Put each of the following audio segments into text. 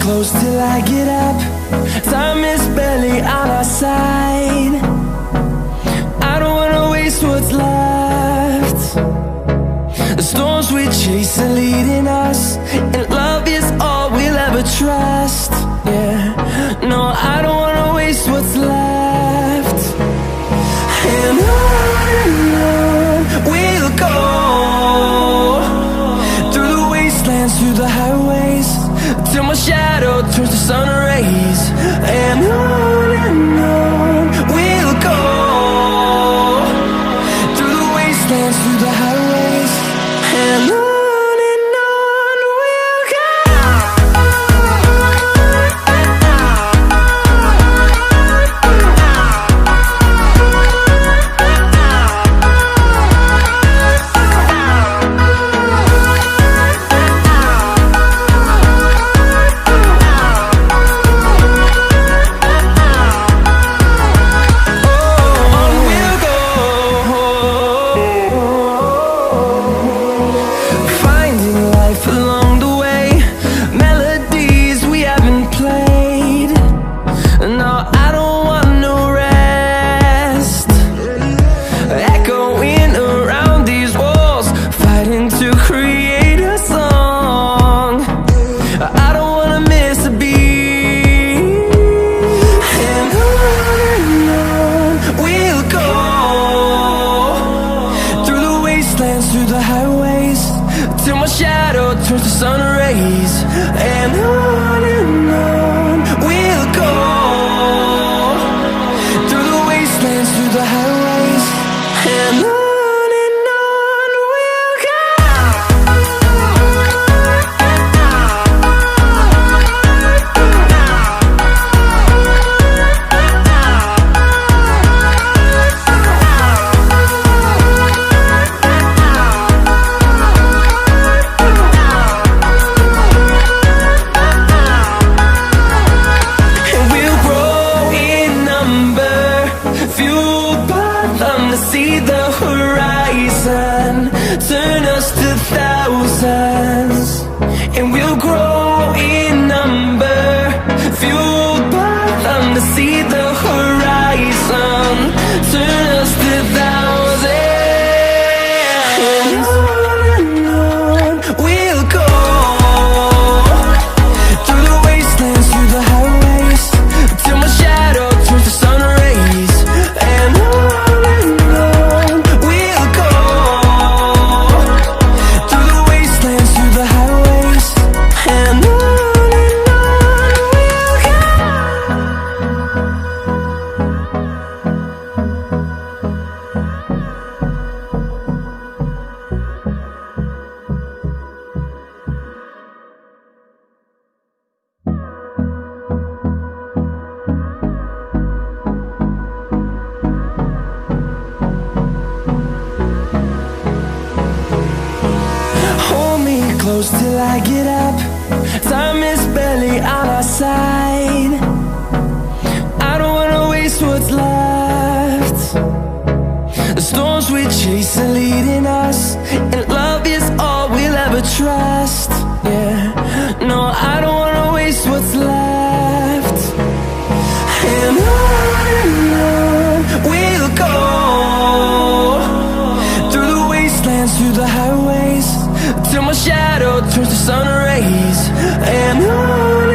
close till I get up. Time is barely on our side. I don't wanna waste what's left. The storms we chase are leading us, and love is all we'll ever trust. Yeah, no, I don't wanna waste what's left. And on we'll go, through the wastelands, through the highways, till my shadow turns to sun rays. And on we'll go, through the wastelands, through the highways, and on we'll go. Close till I get up. Time is barely on our side. I don't wanna waste what's left. The storms we chase are leading us, and love is all we'll ever trust. Yeah, no, I don't wanna waste what's left. And on we'll go, through the wastelands, through the highways, till my shadow turns to sun rays. And on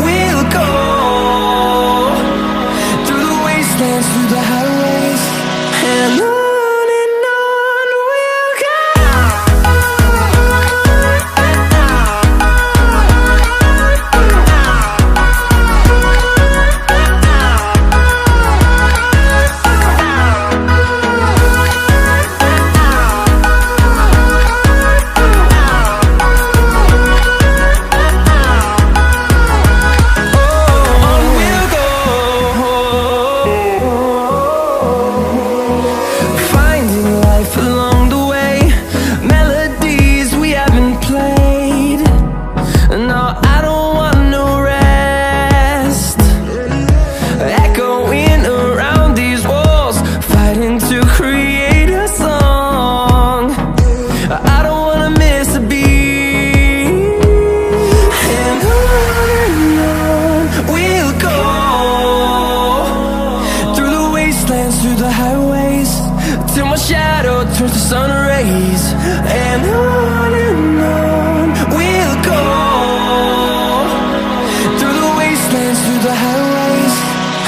we'll go, through the wastelands, through the highways, and on we'll go.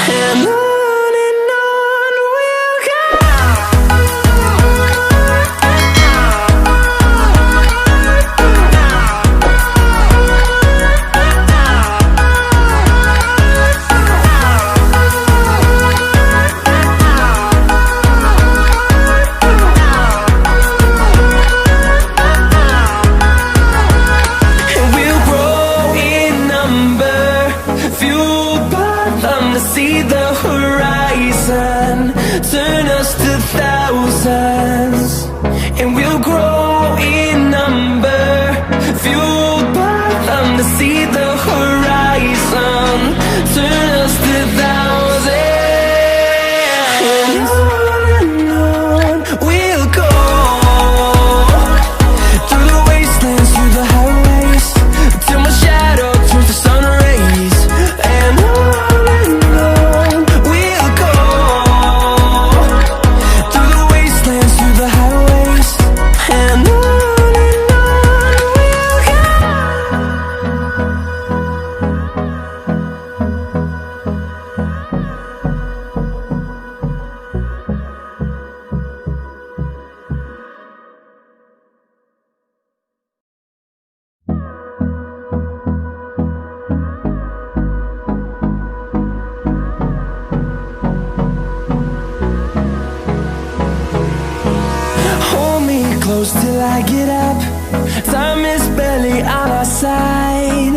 and on we'll go. And we'll grow in number, fueled by them to see the horizon, turn us to thousands. And we'll grow in number, fueled by them to see the horizon, turn us to thousands. And on we'll go, through the wastelands, through the highways, till my shadow turns to sun rays. And on we'll go, through the wastelands, through the highways. And on we'll go. Hold me close till I get up. Time is barely on our side.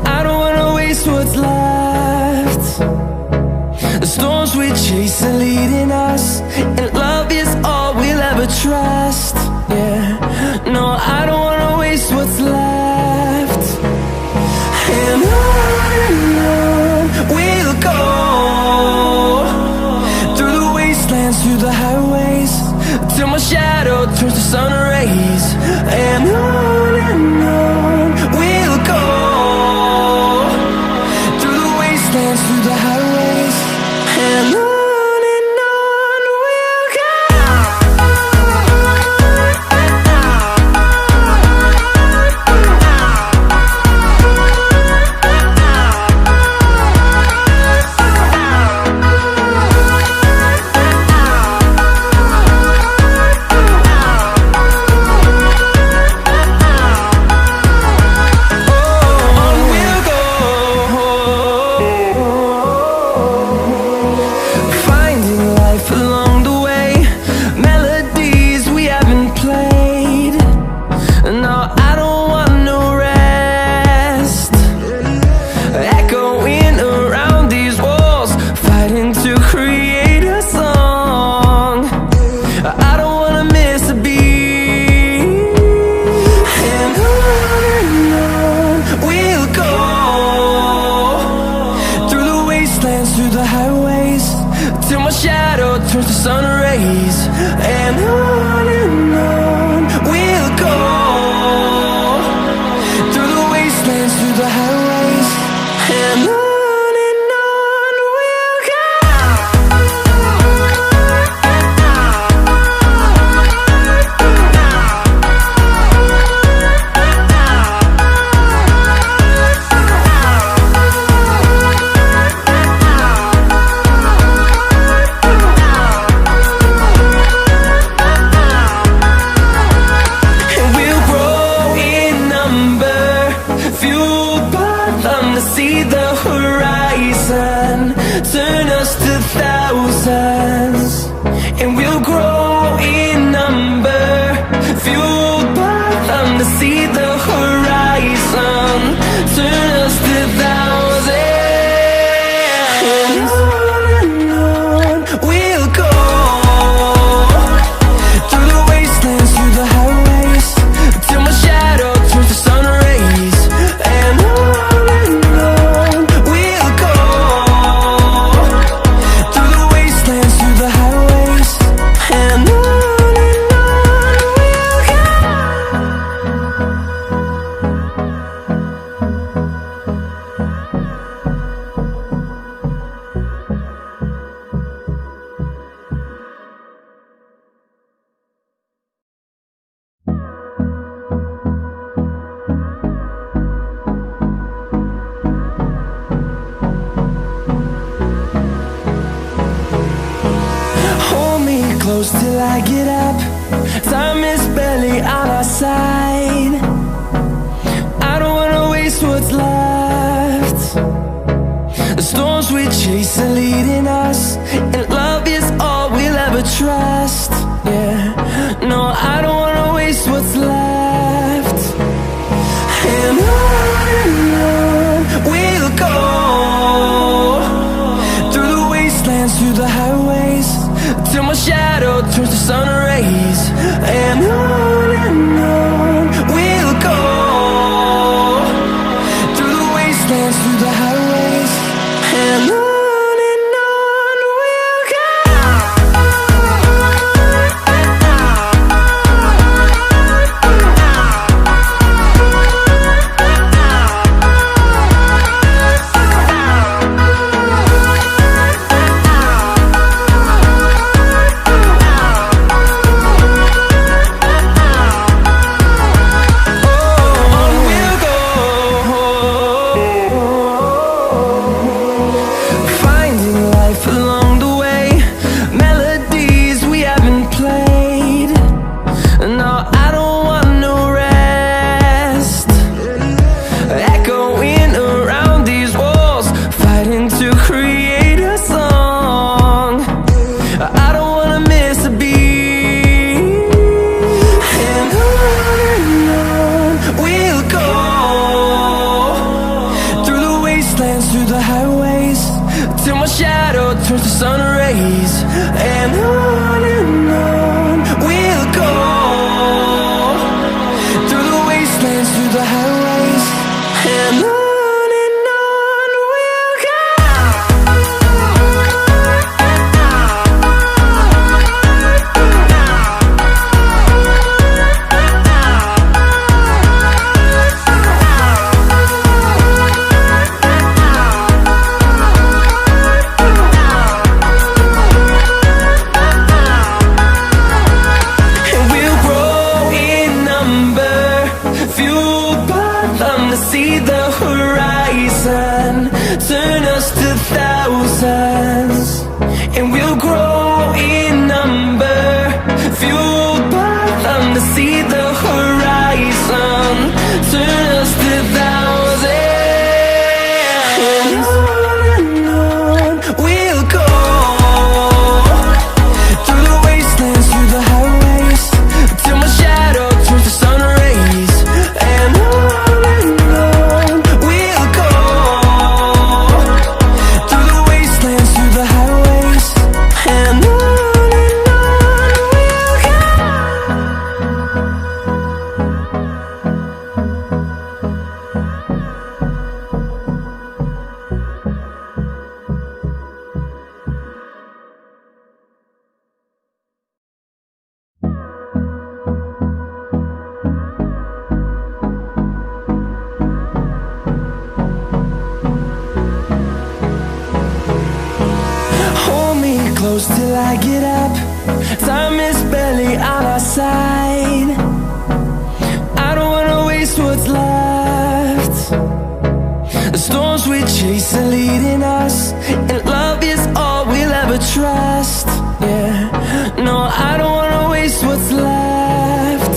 I don't wanna waste what's left. The storms we chase are leading us, and love is all we'll ever trust. Yeah, no, I don't wanna waste what's left. And on we'll go, through the wastelands, through the highways, till my shadow turns to sun rays. And on we'll go, through the wastelands, through the highways. And on we'll go. On we'll go, finding life along the way, melodies we haven't played. No, I don't want no rest, echoing around these walls, fighting to create a song. I don't wanna miss a beat. And on we'll go, through the wastelands, through the highways, till my shadow turns to sun rays. And on we'll go, through the wastelands, through the highways. And on we'll go. And we'll grow in number, fueled by them to see the horizon, turn us to thousands. And we'll grow in number, fueled by them to see the horizon, turn us to thousands. And on we'll go, through the wastelands, through the highways, till my shadow turns to sun rays. And on we'll go, through the wastelands, close till I get up. Time is barely on our side. I don't wanna waste what's left. The storms we chase are leading us, and love is all we'll ever trust. Yeah, no, I don't wanna waste what's left. And on we'll go, through the wastelands, through the highways, till my shadow turns to sun rays. And on we'll go, through the wastelands, through the highways, and on we'll go. Till I get up, time is barely on our side. I don't wanna waste what's left. The storms we chase are leading us, and love is all we'll ever trust. Yeah, no, I don't wanna waste what's left.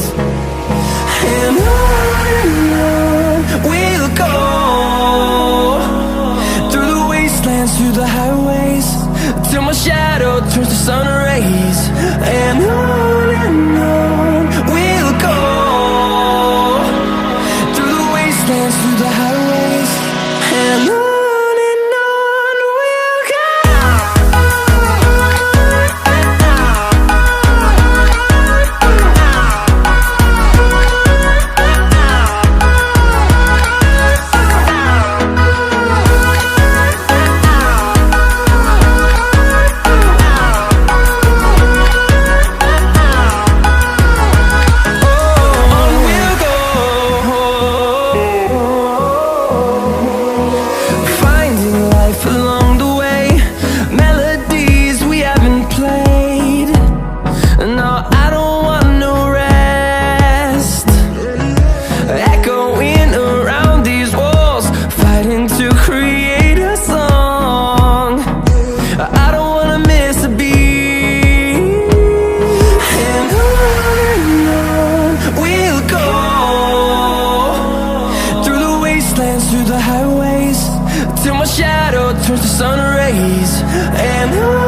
And on we'll go, through the wastelands, through the highways, till my shadow turns to sun rays. And on we'll go, through the wastelands, through the highways, and on we'll go. sun rays, and